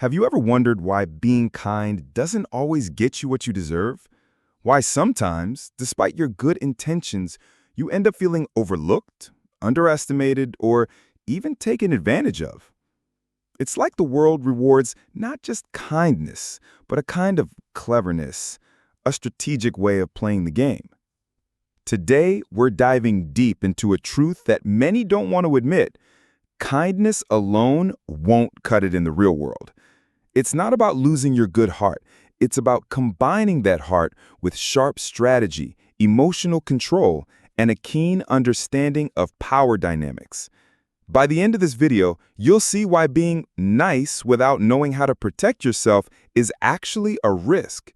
Have you ever wondered why being kind doesn't always get you what you deserve? Why sometimes, despite your good intentions, you end up feeling overlooked, underestimated, or even taken advantage of? It's like the world rewards not just kindness, but a kind of cleverness, a strategic way of playing the game. Today, we're diving deep into a truth that many don't want to admit. Kindness alone won't cut it in the real world. It's not about losing your good heart. It's about combining that heart with sharp strategy, emotional control, and a keen understanding of power dynamics. By the end of this video, you'll see why being nice without knowing how to protect yourself is actually a risk.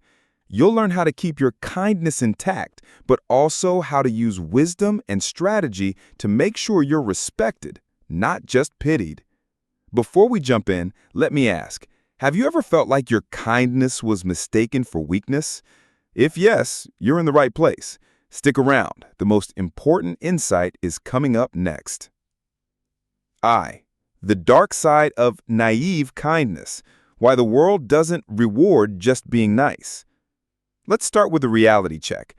You'll learn how to keep your kindness intact, but also how to use wisdom and strategy to make sure you're respected, not just pitied. Before we jump in, let me ask, have you ever felt like your kindness was mistaken for weakness? If yes, you're in the right place. Stick around. The most important insight is coming up next. The dark side of naive kindness. Why the world doesn't reward just being nice. Let's start with a reality check.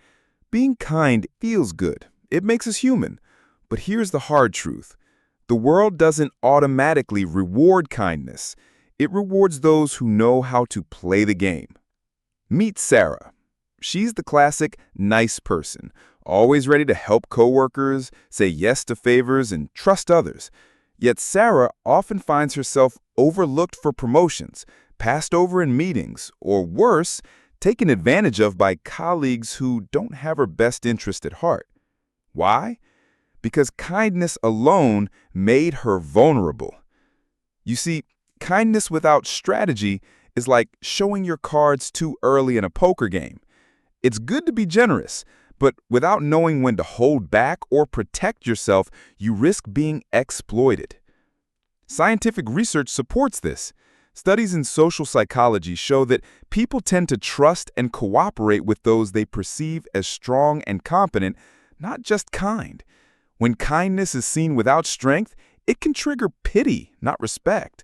Being kind feels good. It makes us human. But here's the hard truth. The world doesn't automatically reward kindness. It rewards those who know how to play the game. Meet Sarah. She's the classic nice person, always ready to help coworkers, say yes to favors, and trust others. Yet Sarah often finds herself overlooked for promotions, passed over in meetings, or worse, taken advantage of by colleagues who don't have her best interest at heart. Why? Because kindness alone made her vulnerable. You see, kindness without strategy is like showing your cards too early in a poker game. It's good to be generous, but without knowing when to hold back or protect yourself, you risk being exploited. Scientific research supports this. Studies in social psychology show that people tend to trust and cooperate with those they perceive as strong and competent, not just kind. When kindness is seen without strength, it can trigger pity, not respect.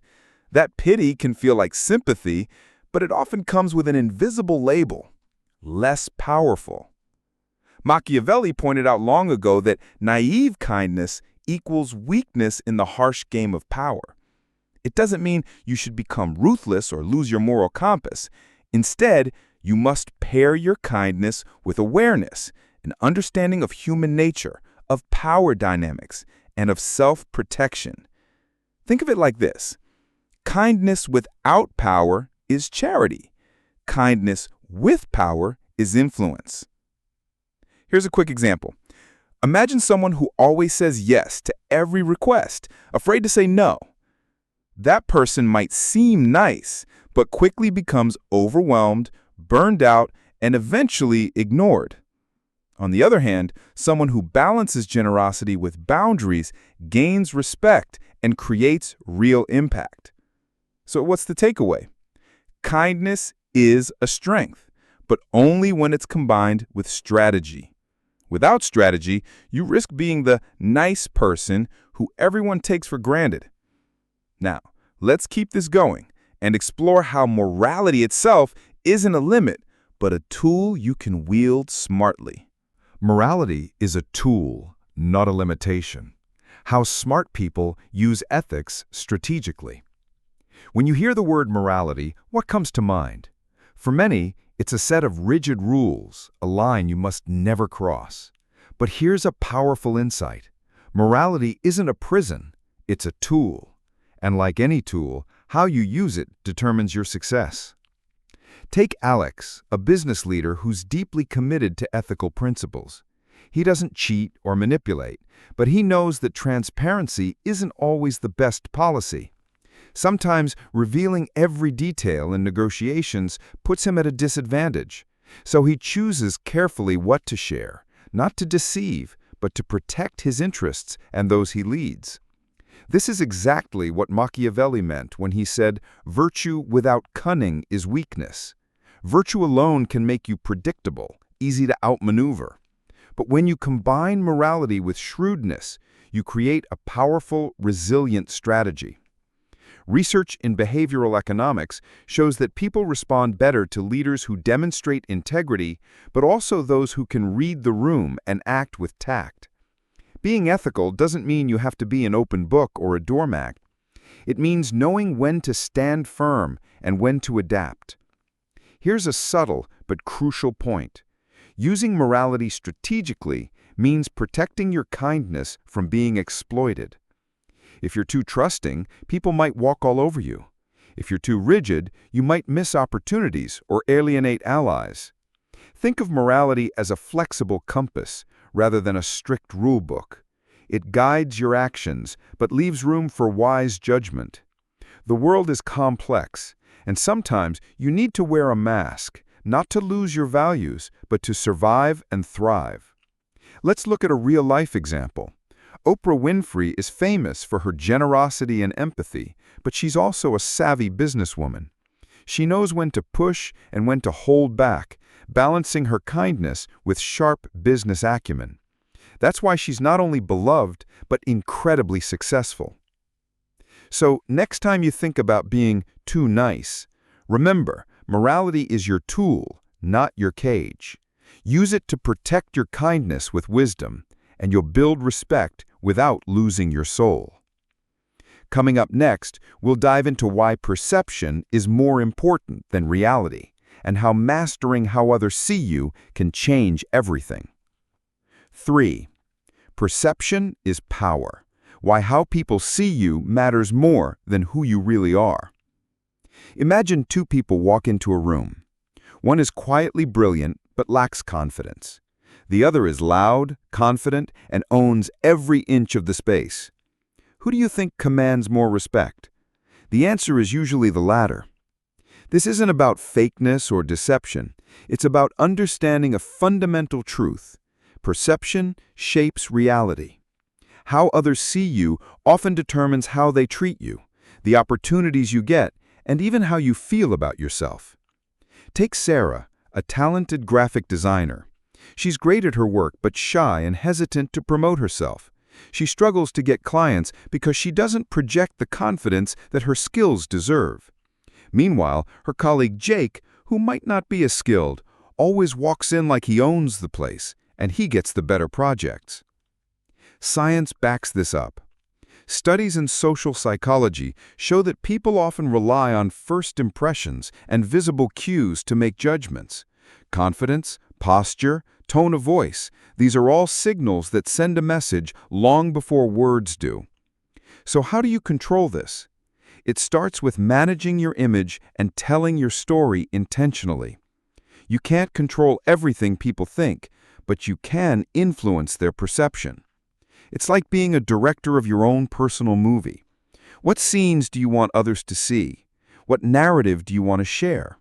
That pity can feel like sympathy, but it often comes with an invisible label: less powerful. Machiavelli pointed out long ago that naive kindness equals weakness in the harsh game of power. It doesn't mean you should become ruthless or lose your moral compass. Instead, you must pair your kindness with awareness, an understanding of human nature, of power dynamics, and of self-protection. Think of it like this. Kindness without power is charity. Kindness with power is influence. Here's a quick example. Imagine someone who always says yes to every request, afraid to say no. That person might seem nice, but quickly becomes overwhelmed, burned out, and eventually ignored. On the other hand, someone who balances generosity with boundaries gains respect and creates real impact. So what's the takeaway? Kindness is a strength, but only when it's combined with strategy. Without strategy, you risk being the nice person who everyone takes for granted. Now, let's keep this going and explore how morality itself isn't a limit, but a tool you can wield smartly. Morality is a tool, not a limitation. How smart people use ethics strategically. When you hear the word morality, what comes to mind? For many, it's a set of rigid rules, a line you must never cross. But here's a powerful insight. Morality isn't a prison, it's a tool. And like any tool, how you use it determines your success. Take Alex, a business leader who's deeply committed to ethical principles. He doesn't cheat or manipulate, but he knows that transparency isn't always the best policy. Sometimes revealing every detail in negotiations puts him at a disadvantage. So he chooses carefully what to share, not to deceive, but to protect his interests and those he leads. This is exactly what Machiavelli meant when he said, "Virtue without cunning is weakness." Virtue alone can make you predictable, easy to outmaneuver. But when you combine morality with shrewdness, you create a powerful, resilient strategy. Research in behavioral economics shows that people respond better to leaders who demonstrate integrity, but also those who can read the room and act with tact. Being ethical doesn't mean you have to be an open book or a doormat. It means knowing when to stand firm and when to adapt. Here's a subtle but crucial point. Using morality strategically means protecting your kindness from being exploited. If you're too trusting, people might walk all over you. If you're too rigid, you might miss opportunities or alienate allies. Think of morality as a flexible compass rather than a strict rule book. It guides your actions, but leaves room for wise judgment. The world is complex, and sometimes you need to wear a mask, not to lose your values, but to survive and thrive. Let's look at a real-life example. Oprah Winfrey is famous for her generosity and empathy, but she's also a savvy businesswoman. She knows when to push and when to hold back, balancing her kindness with sharp business acumen. That's why she's not only beloved, but incredibly successful. So, next time you think about being too nice, remember, morality is your tool, not your cage. Use it to protect your kindness with wisdom, and you'll build respect without losing your soul. Coming up next, we'll dive into why perception is more important than reality, and how mastering how others see you can change everything. 3. Perception is power. Why how people see you matters more than who you really are. Imagine two people walk into a room. One is quietly brilliant but lacks confidence. The other is loud, confident, and owns every inch of the space. Who do you think commands more respect? The answer is usually the latter. This isn't about fakeness or deception. It's about understanding a fundamental truth. Perception shapes reality. How others see you often determines how they treat you, the opportunities you get, and even how you feel about yourself. Take Sarah, a talented graphic designer. She's great at her work but shy and hesitant to promote herself. She struggles to get clients because she doesn't project the confidence that her skills deserve. Meanwhile, her colleague Jake, who might not be as skilled, always walks in like he owns the place, and he gets the better projects. Science backs this up. Studies in social psychology show that people often rely on first impressions and visible cues to make judgments. Confidence, posture, tone of voice, these are all signals that send a message long before words do. So how do you control this? It starts with managing your image and telling your story intentionally. You can't control everything people think, but you can influence their perception. It's like being a director of your own personal movie. What scenes do you want others to see? What narrative do you want to share?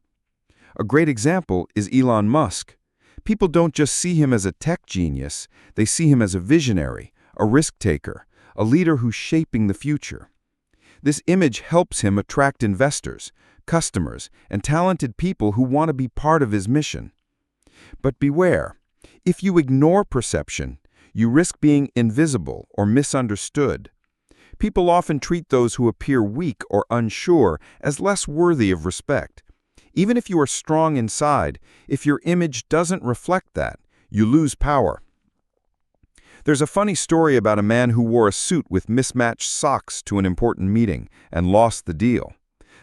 A great example is Elon Musk. People don't just see him as a tech genius, they see him as a visionary, a risk-taker, a leader who's shaping the future. This image helps him attract investors, customers, and talented people who want to be part of his mission. But beware, if you ignore perception, you risk being invisible or misunderstood. People often treat those who appear weak or unsure as less worthy of respect. Even if you are strong inside, if your image doesn't reflect that, you lose power. There's a funny story about a man who wore a suit with mismatched socks to an important meeting and lost the deal.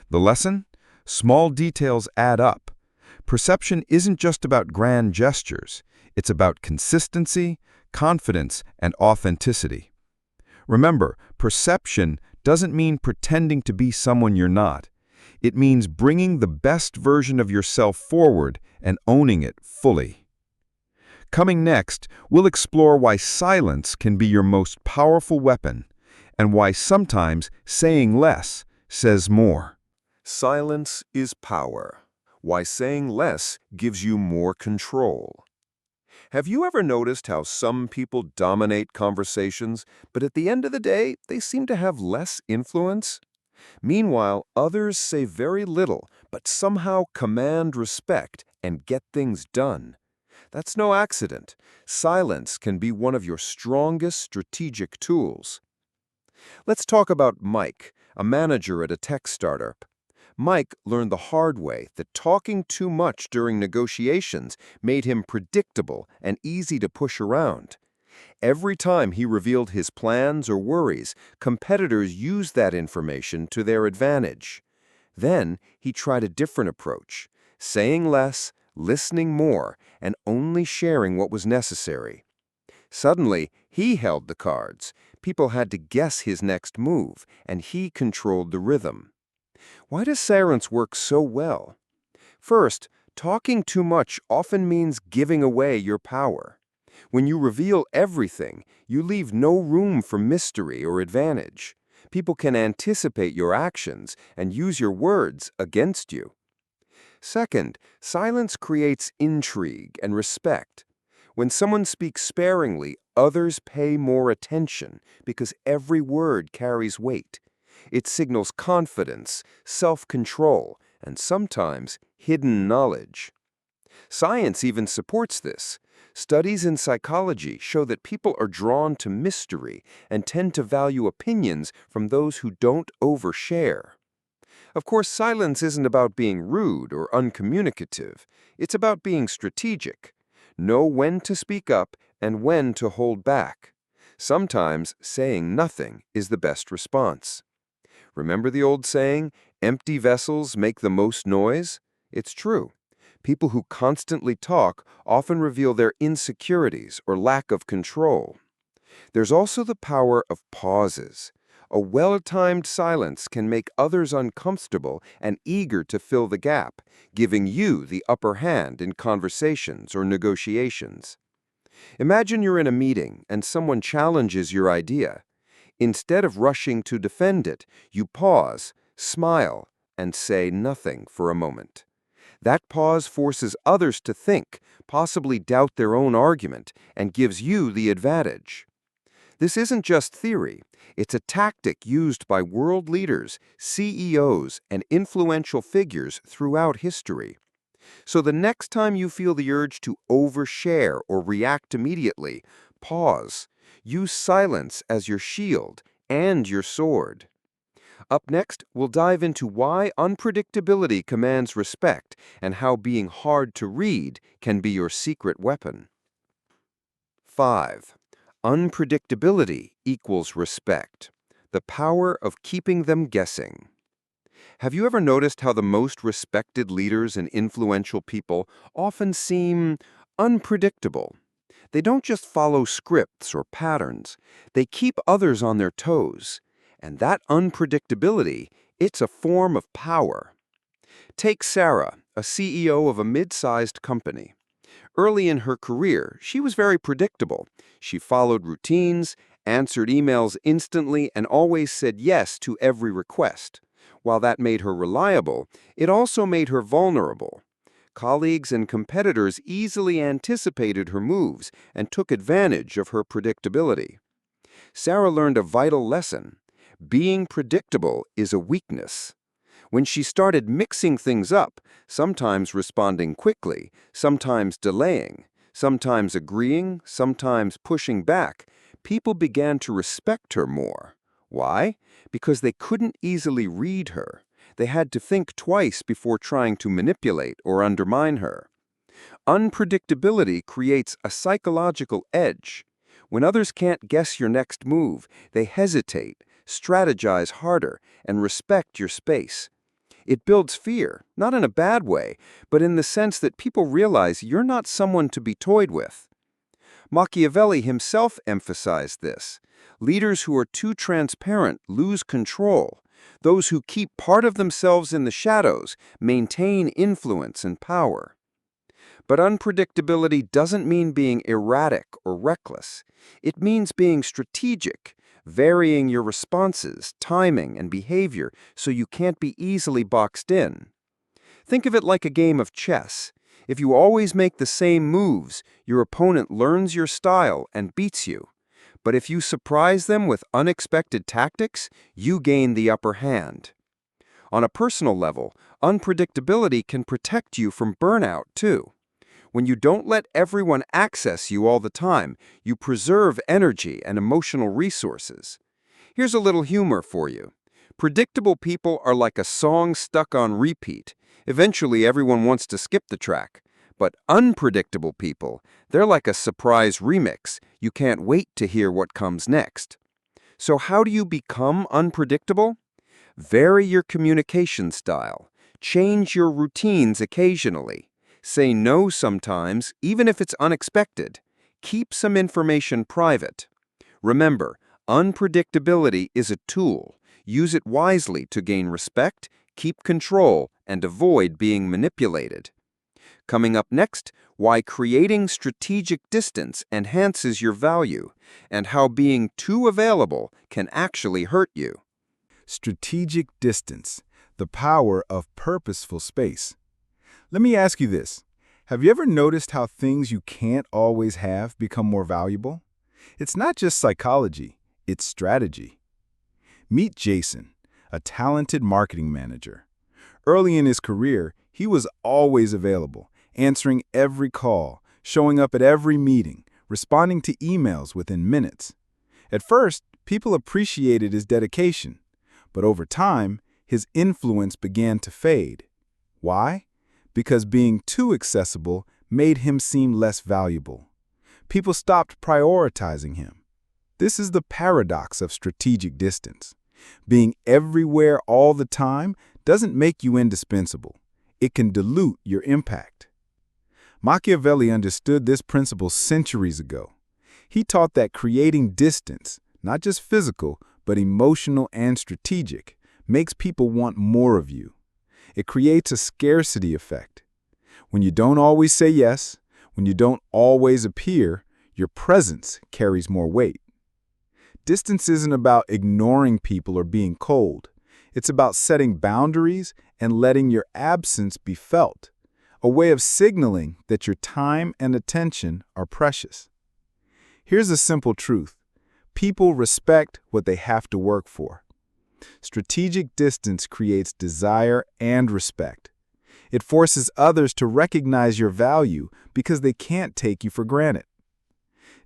The lesson? Small details add up. Perception isn't just about grand gestures. It's about consistency, confidence, and authenticity. Remember, perception doesn't mean pretending to be someone you're not. It means bringing the best version of yourself forward and owning it fully. Coming next, we'll explore why silence can be your most powerful weapon and why sometimes saying less says more. Silence is power. Why saying less gives you more control. Have you ever noticed how some people dominate conversations, but at the end of the day, they seem to have less influence? Meanwhile, others say very little, but somehow command respect and get things done. That's no accident. Silence can be one of your strongest strategic tools. Let's talk about Mike, a manager at a tech startup. Mike learned the hard way that talking too much during negotiations made him predictable and easy to push around. Every time he revealed his plans or worries, competitors used that information to their advantage. Then he tried a different approach, saying less, listening more, and only sharing what was necessary. Suddenly, he held the cards. People had to guess his next move, and he controlled the rhythm. Why does silence work so well? First, talking too much often means giving away your power. When you reveal everything, you leave no room for mystery or advantage. People can anticipate your actions and use your words against you. Second, silence creates intrigue and respect. When someone speaks sparingly, others pay more attention because every word carries weight. It signals confidence, self-control, and sometimes hidden knowledge. Science even supports this. Studies in psychology show that people are drawn to mystery and tend to value opinions from those who don't overshare. Of course, silence isn't about being rude or uncommunicative. It's about being strategic. Know when to speak up and when to hold back. Sometimes saying nothing is the best response. Remember the old saying, empty vessels make the most noise? It's true. People who constantly talk often reveal their insecurities or lack of control. There's also the power of pauses. A well-timed silence can make others uncomfortable and eager to fill the gap, giving you the upper hand in conversations or negotiations. Imagine you're in a meeting and someone challenges your idea. Instead of rushing to defend it, you pause, smile, and say nothing for a moment. That pause forces others to think, possibly doubt their own argument, and gives you the advantage. This isn't just theory. It's a tactic used by world leaders, CEOs, and influential figures throughout history. So the next time you feel the urge to overshare or react immediately, pause. Use silence as your shield and your sword. Up next, we'll dive into why unpredictability commands respect and how being hard to read can be your secret weapon. 5. Unpredictability equals respect. The power of keeping them guessing. Have you ever noticed how the most respected leaders and influential people often seem unpredictable? They don't just follow scripts or patterns. They keep others on their toes. And that unpredictability, it's a form of power. Take Sarah, a CEO of a mid-sized company. Early in her career, she was very predictable. She followed routines, answered emails instantly, and always said yes to every request. While that made her reliable, it also made her vulnerable. Colleagues and competitors easily anticipated her moves and took advantage of her predictability. Sarah learned a vital lesson. Being predictable is a weakness. When she started mixing things up, sometimes responding quickly, sometimes delaying, sometimes agreeing, sometimes pushing back, people began to respect her more. Why? Because they couldn't easily read her. They had to think twice before trying to manipulate or undermine her. Unpredictability creates a psychological edge. When others can't guess your next move, they hesitate, strategize harder, and respect your space. It builds fear, not in a bad way, but in the sense that people realize you're not someone to be toyed with. Machiavelli himself emphasized this. Leaders who are too transparent lose control. Those who keep part of themselves in the shadows maintain influence and power. But unpredictability doesn't mean being erratic or reckless. It means being strategic, varying your responses, timing, and behavior so you can't be easily boxed in. Think of it like a game of chess. If you always make the same moves, your opponent learns your style and beats you. But if you surprise them with unexpected tactics, you gain the upper hand. On a personal level, unpredictability can protect you from burnout, too. When you don't let everyone access you all the time, you preserve energy and emotional resources. Here's a little humor for you. Predictable people are like a song stuck on repeat. Eventually, everyone wants to skip the track. But unpredictable people, they're like a surprise remix. You can't wait to hear what comes next. So how do you become unpredictable? Vary your communication style. Change your routines occasionally. Say no sometimes, even if it's unexpected. Keep some information private. Remember, unpredictability is a tool. Use it wisely to gain respect, keep control, and avoid being manipulated. Coming up next, why creating strategic distance enhances your value, and how being too available can actually hurt you. Strategic distance, the power of purposeful space. Let me ask you this. Have you ever noticed how things you can't always have become more valuable? It's not just psychology, it's strategy. Meet Jason, a talented marketing manager. Early in his career, he was always available, answering every call, showing up at every meeting, responding to emails within minutes. At first, people appreciated his dedication, but over time, his influence began to fade. Why? Because being too accessible made him seem less valuable. People stopped prioritizing him. This is the paradox of strategic distance. Being everywhere all the time doesn't make you indispensable. It can dilute your impact. Machiavelli understood this principle centuries ago. He taught that creating distance, not just physical, but emotional and strategic, makes people want more of you. It creates a scarcity effect. When you don't always say yes, when you don't always appear, your presence carries more weight. Distance isn't about ignoring people or being cold. It's about setting boundaries and letting your absence be felt, a way of signaling that your time and attention are precious. Here's a simple truth. People respect what they have to work for. Strategic distance creates desire and respect. It forces others to recognize your value because they can't take you for granted.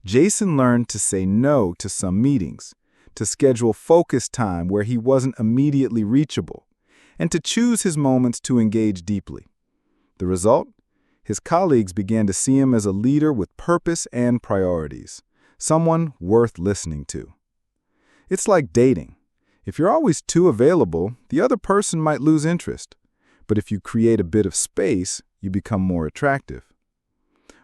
Jason learned to say no to some meetings, to schedule focus time where he wasn't immediately reachable, and to choose his moments to engage deeply. The result? His colleagues began to see him as a leader with purpose and priorities, someone worth listening to. It's like dating. If you're always too available, the other person might lose interest. But if you create a bit of space, you become more attractive.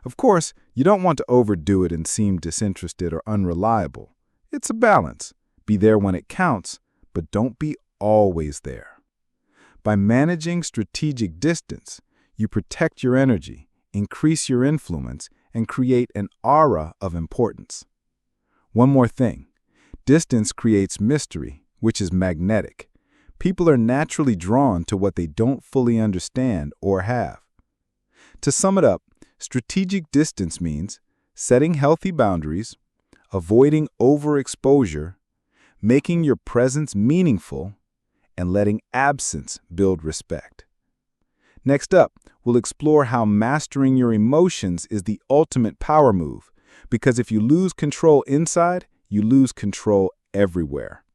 Of course, you don't want to overdo it and seem disinterested or unreliable. It's a balance. Be there when it counts, but don't be always there. By managing strategic distance, you protect your energy, increase your influence, and create an aura of importance. One more thing. Distance creates mystery, which is magnetic. People are naturally drawn to what they don't fully understand or have. To sum it up, strategic distance means setting healthy boundaries, avoiding overexposure, making your presence meaningful, and letting absence build respect. Next up, we'll explore how mastering your emotions is the ultimate power move, because if you lose control inside, you lose control everywhere.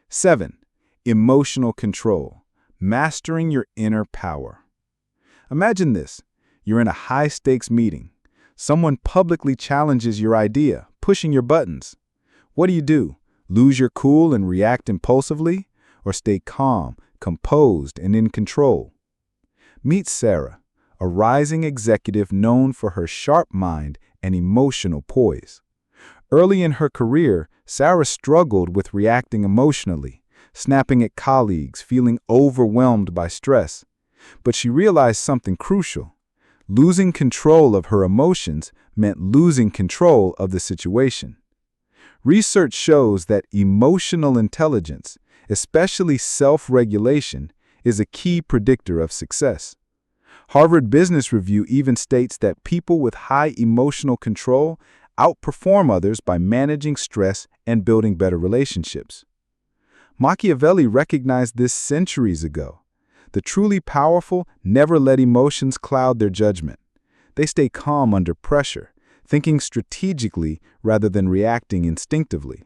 7. Emotional control, mastering your inner power. Imagine this. You're in a high-stakes meeting. Someone publicly challenges your idea, pushing your buttons. What do? Lose your cool and react impulsively? Or stay calm, composed, and in control? Meet Sarah, a rising executive known for her sharp mind and emotional poise. Early in her career, Sarah struggled with reacting emotionally, snapping at colleagues, feeling overwhelmed by stress. But she realized something crucial. Losing control of her emotions meant losing control of the situation. Research shows that emotional intelligence, especially self-regulation, is a key predictor of success. Harvard Business Review even states that people with high emotional control outperform others by managing stress and building better relationships. Machiavelli recognized this centuries ago. The truly powerful never let emotions cloud their judgment. They stay calm under pressure, thinking strategically rather than reacting instinctively.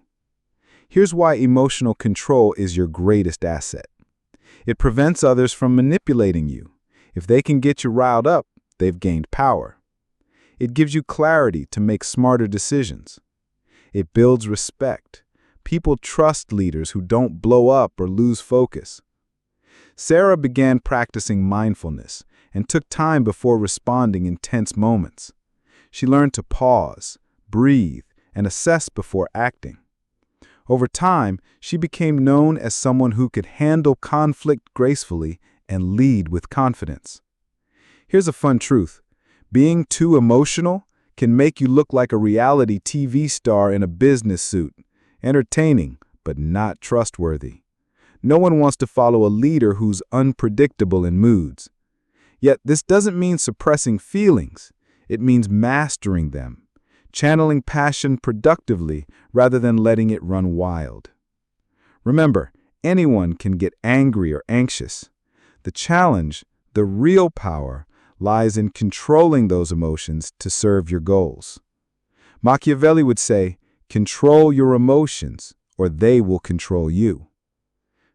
Here's why emotional control is your greatest asset. It prevents others from manipulating you. If they can get you riled up, they've gained power. It gives you clarity to make smarter decisions. It builds respect. People trust leaders who don't blow up or lose focus. Sarah began practicing mindfulness and took time before responding in tense moments. She learned to pause, breathe, and assess before acting. Over time, she became known as someone who could handle conflict gracefully and lead with confidence. Here's a fun truth. Being too emotional can make you look like a reality TV star in a business suit, entertaining, but not trustworthy. No one wants to follow a leader who's unpredictable in moods. Yet this doesn't mean suppressing feelings. It means mastering them, channeling passion productively rather than letting it run wild. Remember, anyone can get angry or anxious. The challenge, the real power, lies in controlling those emotions to serve your goals. Machiavelli would say, control your emotions, or they will control you.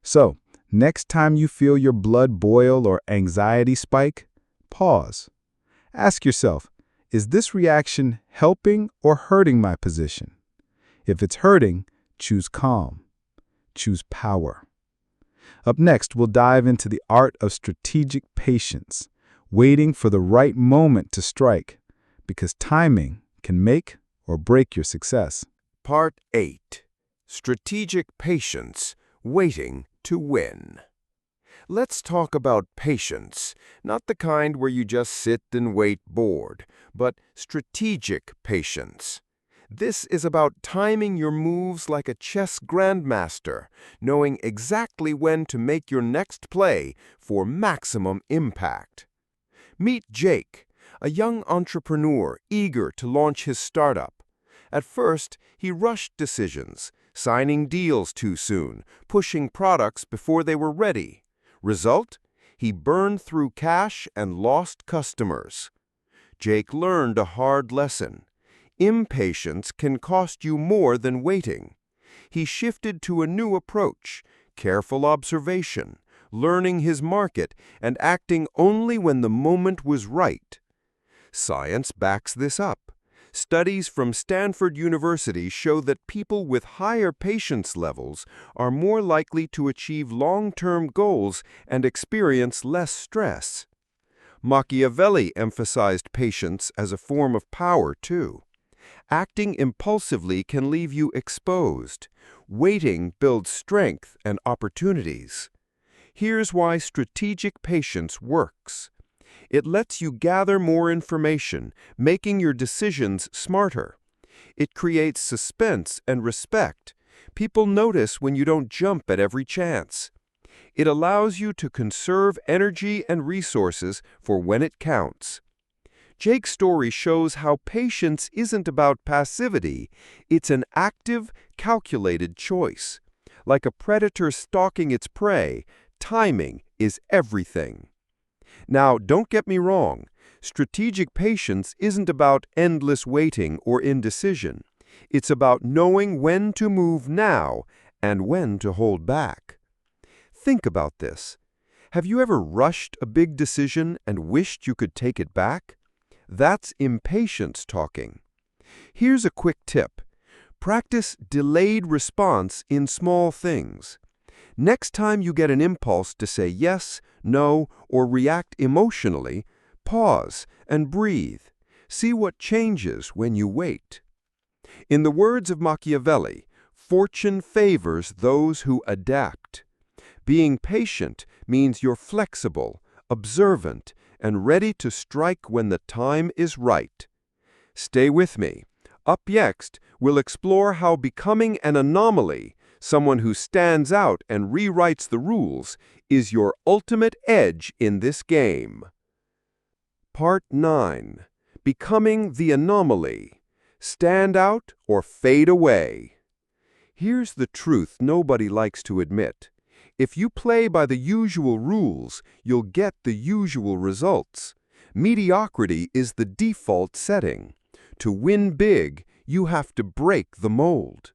So, next time you feel your blood boil or anxiety spike, pause. Ask yourself, is this reaction helping or hurting my position? If it's hurting, choose calm. Choose power. Up next, we'll dive into the art of strategic patience, waiting for the right moment to strike, because timing can make or break your success. Part 8. Strategic Patience, Waiting to Win. Let's talk about patience, not the kind where you just sit and wait bored, but strategic patience. This is about timing your moves like a chess grandmaster, knowing exactly when to make your next play for maximum impact. Meet Jake, a young entrepreneur eager to launch his startup. At first, he rushed decisions, signing deals too soon, pushing products before they were ready. Result? He burned through cash and lost customers. Jake learned a hard lesson. Impatience can cost you more than waiting. He shifted to a new approach, careful observation, learning his market, and acting only when the moment was right. Science backs this up. Studies from Stanford University show that people with higher patience levels are more likely to achieve long-term goals and experience less stress. Machiavelli emphasized patience as a form of power, too. Acting impulsively can leave you exposed. Waiting builds strength and opportunities. Here's why strategic patience works. It lets you gather more information, making your decisions smarter. It creates suspense and respect. People notice when you don't jump at every chance. It allows you to conserve energy and resources for when it counts. Jake's story shows how patience isn't about passivity. It's an active, calculated choice. Like a predator stalking its prey, timing is everything. Now, don't get me wrong. Strategic patience isn't about endless waiting or indecision. It's about knowing when to move now and when to hold back. Think about this. Have you ever rushed a big decision and wished you could take it back? That's impatience talking. Here's a quick tip. Practice delayed response in small things. Next time you get an impulse to say yes, no, or react emotionally, pause and breathe. See what changes when you wait. In the words of Machiavelli, fortune favors those who adapt. Being patient means you're flexible, observant, and ready to strike when the time is right. Stay with me. Up next, we'll explore how becoming an anomaly, someone who stands out and rewrites the rules, is your ultimate edge in this game. Part 9. Becoming the anomaly. Stand out or fade away. Here's the truth nobody likes to admit. If you play by the usual rules, you'll get the usual results. Mediocrity is the default setting. To win big, you have to break the mold.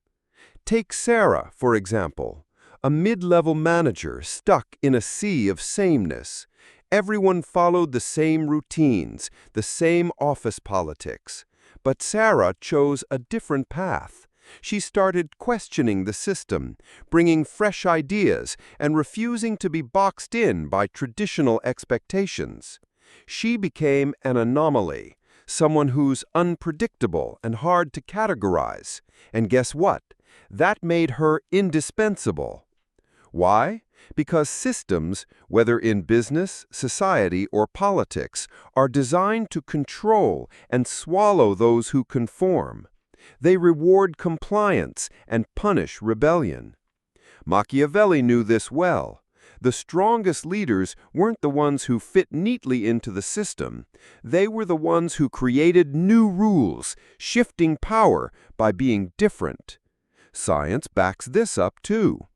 Take Sarah, for example, a mid-level manager stuck in a sea of sameness. Everyone followed the same routines, the same office politics. But Sarah chose a different path. She started questioning the system, bringing fresh ideas, and refusing to be boxed in by traditional expectations. She became an anomaly, someone who's unpredictable and hard to categorize. And guess what? That made her indispensable. Why? Because systems, whether in business, society, or politics, are designed to control and swallow those who conform. They reward compliance and punish rebellion. Machiavelli knew this well. The strongest leaders weren't the ones who fit neatly into the system. They were the ones who created new rules, shifting power by being different. Science backs this up too.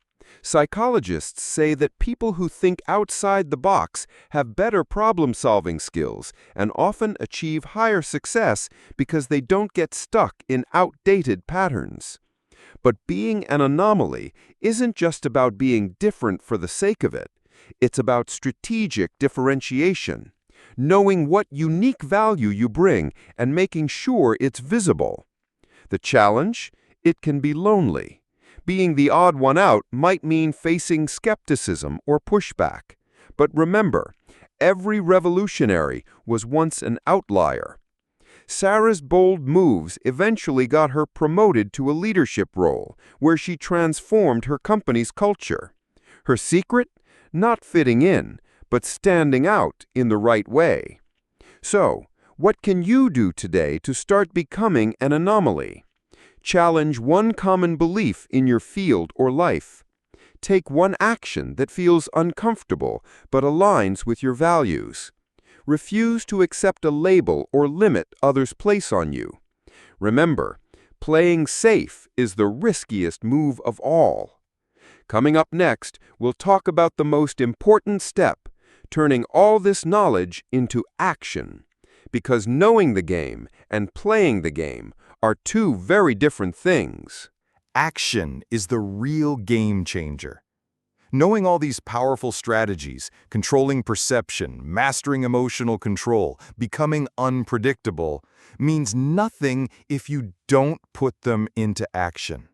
Psychologists say that people who think outside the box have better problem-solving skills and often achieve higher success because they don't get stuck in outdated patterns. But being an anomaly isn't just about being different for the sake of it. It's about strategic differentiation, knowing what unique value you bring and making sure it's visible. The challenge? It can be lonely. Being the odd one out might mean facing skepticism or pushback. But remember, every revolutionary was once an outlier. Sarah's bold moves eventually got her promoted to a leadership role, where she transformed her company's culture. Her secret? Not fitting in, but standing out in the right way. So, what can you do today to start becoming an anomaly? Challenge one common belief in your field or life. Take one action that feels uncomfortable but aligns with your values. Refuse to accept a label or limit others place on you. Remember, playing safe is the riskiest move of all. Coming up next, we'll talk about the most important step, turning all this knowledge into action. Because knowing the game and playing the game are two very different things. Action is the real game changer. Knowing all these powerful strategies, controlling perception, mastering emotional control, becoming unpredictable, means nothing if you don't put them into action.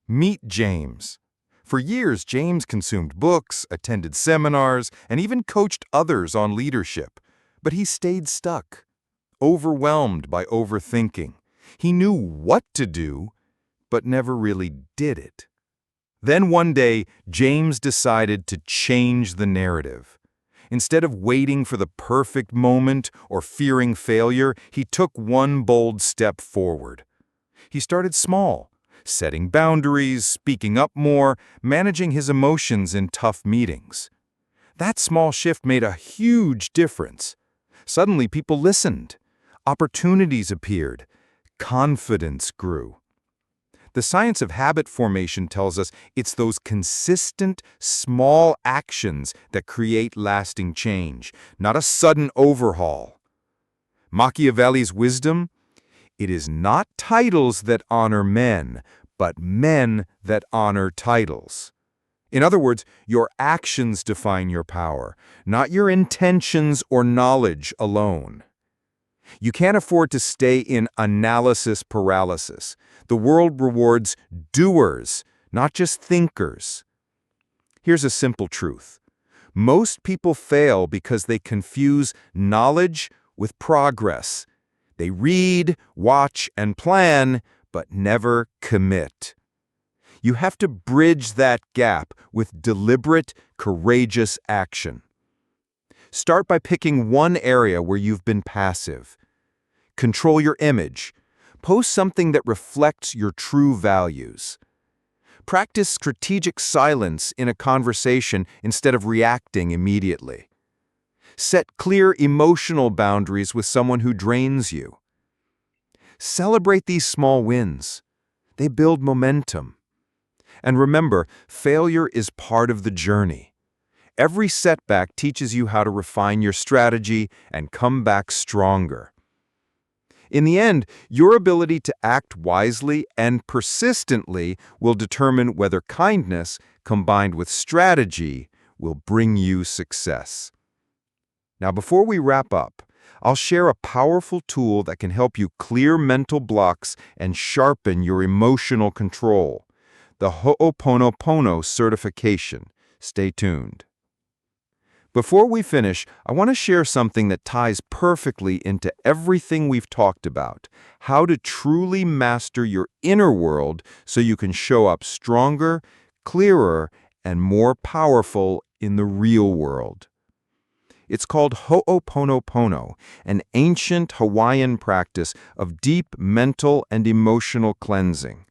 Meet James. For years, James consumed books, attended seminars, and even coached others on leadership. But he stayed stuck, overwhelmed by overthinking. He knew what to do, but never really did it. Then one day, James decided to change the narrative. Instead of waiting for the perfect moment or fearing failure, he took one bold step forward. He started small, setting boundaries, speaking up more, managing his emotions in tough meetings. That small shift made a huge difference. Suddenly, people listened. Opportunities appeared. Confidence grew. The science of habit formation tells us it's those consistent, small actions that create lasting change, not a sudden overhaul. Machiavelli's wisdom? It is not titles that honor men, but men that honor titles. In other words, your actions define your power, not your intentions or knowledge alone. You can't afford to stay in analysis paralysis. The world rewards doers, not just thinkers. Here's a simple truth. Most people fail because they confuse knowledge with progress. They read, watch, and plan, but never commit. You have to bridge that gap with deliberate, courageous action. Start by picking one area where you've been passive. Control your image. Post something that reflects your true values. Practice strategic silence in a conversation instead of reacting immediately. Set clear emotional boundaries with someone who drains you. Celebrate these small wins. They build momentum. And remember, failure is part of the journey. Every setback teaches you how to refine your strategy and come back stronger. In the end, your ability to act wisely and persistently will determine whether kindness, combined with strategy, will bring you success. Now, before we wrap up, I'll share a powerful tool that can help you clear mental blocks and sharpen your emotional control: the Ho'oponopono certification. Stay tuned. Before we finish, I want to share something that ties perfectly into everything we've talked about: how to truly master your inner world so you can show up stronger, clearer, and more powerful in the real world. It's called Ho'oponopono, an ancient Hawaiian practice of deep mental and emotional cleansing.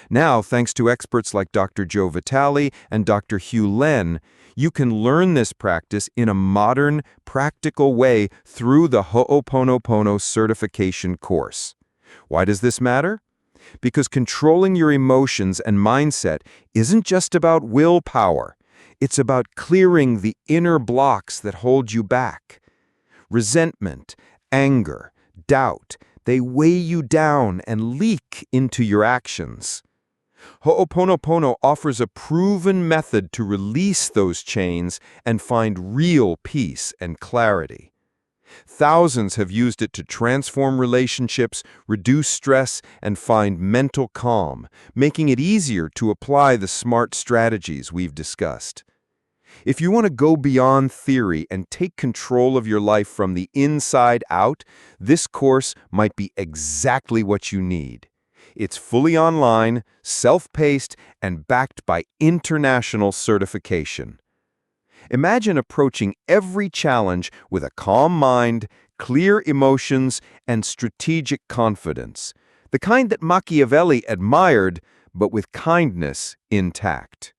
Now, thanks to experts like Dr. Joe Vitale and Dr. Hugh Len, you can learn this practice in a modern, practical way through the Ho'oponopono certification course. Why does this matter? Because controlling your emotions and mindset isn't just about willpower. It's about clearing the inner blocks that hold you back. Resentment, anger, doubt, they weigh you down and leak into your actions. Ho'oponopono offers a proven method to release those chains and find real peace and clarity. Thousands have used it to transform relationships, reduce stress, and find mental calm, making it easier to apply the smart strategies we've discussed. If you want to go beyond theory and take control of your life from the inside out, this course might be exactly what you need. It's fully online, self-paced, and backed by international certification. Imagine approaching every challenge with a calm mind, clear emotions, and strategic confidence, the kind that Machiavelli admired, but with kindness intact.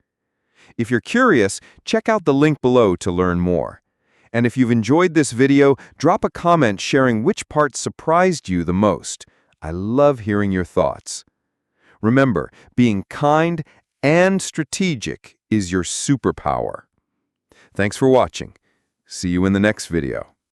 If you're curious, check out the link below to learn more. And if you've enjoyed this video, drop a comment sharing which part surprised you the most. I love hearing your thoughts. Remember, being kind and strategic is your superpower. Thanks for watching. See you in the next video.